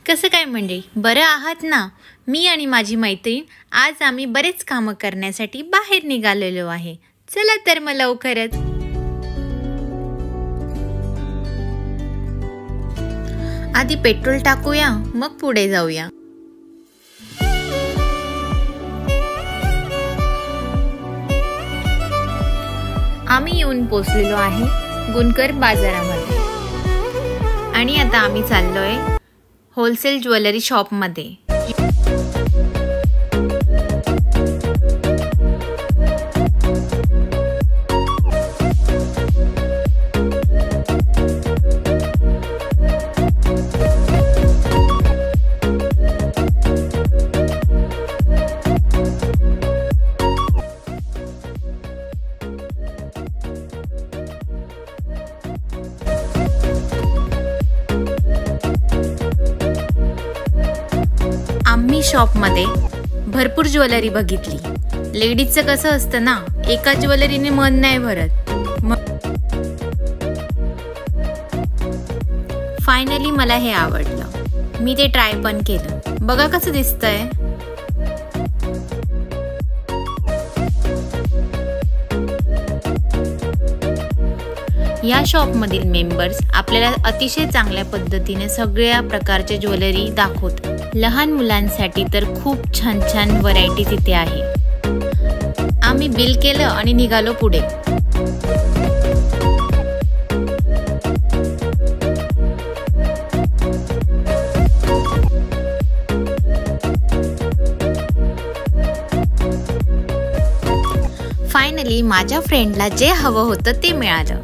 कसं काय मंडळी, बरं आहात ना? मी आणि माझी मैत्रीण आज आम्ही बरेच कामं करण्यासाठी बाहेर निघालेलो आहे. चला तर मग लवकरच. आधी पेट्रोल टाकूया, मग पुढे जाऊया. आम्ही येऊन पोचलेलो आहे गुणकर बाजारामध्ये आणि आता आम्ही चाललोय होलसेल ज्वेलरी शॉपमध्ये. आम्ही शॉपमध्ये भरपूर ज्वेलरी बघितली. लेडीजचं कसं असतं ना, एका ज्वेलरीने मन नाही भरत. फायनली मला हे आवडलं. मी ते ट्राय पण केलं. बघा कसं दिसतंय. या शॉपमधील मेंबर्स आपल्याला अतिशय चांगल्या पद्धतीने सगळ्या प्रकारचे ज्वेलरी दाखवतात. लहान मुलांसाठी तर खूप छान छान व्हरायटी तिथे आहे. आम्ही बिल केलं आणि निघालो पुढे. फायनली माझ्या फ्रेंडला जे हवं होतं ते मिळालं.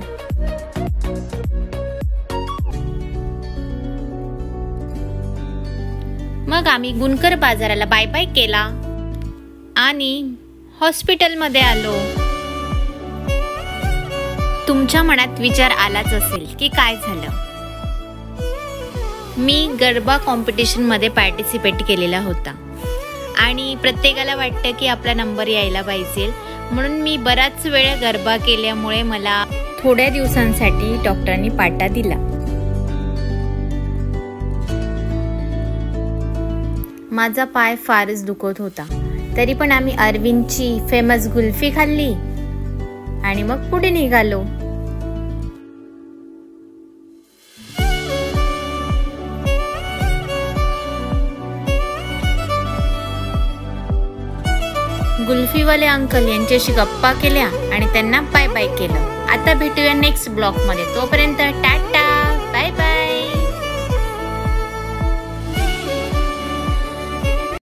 मग आम्ही गुणकर बाजाराला बाय बाय केला आणि हॉस्पिटलमध्ये आलो. तुमच्या मनात विचार आलाच असेल की काय झालं. मी गरबा कॉम्पिटिशन मध्ये पार्टिसिपेट केलेला होता आणि प्रत्येकाला वाटतं की आपला नंबर यायला पाहिजे, म्हणून मी बराच वेळ गरबा केल्यामुळे मला थोड्या दिवसांसाठी डॉक्टरांनी पाटा दिला. माझा पाय फारच दुखत होता, तरी पण आम्ही अरविंदची फेमस कुल्फी खाल्ली आणि मग पुढे निघालो. कुल्फीवाले अंकल यांच्याशी गप्पा केल्या आणि त्यांना बाय बाय केलं. आता भेटूया नेक्स्ट ब्लॉग मध्ये. तोपर्यंत टाटा.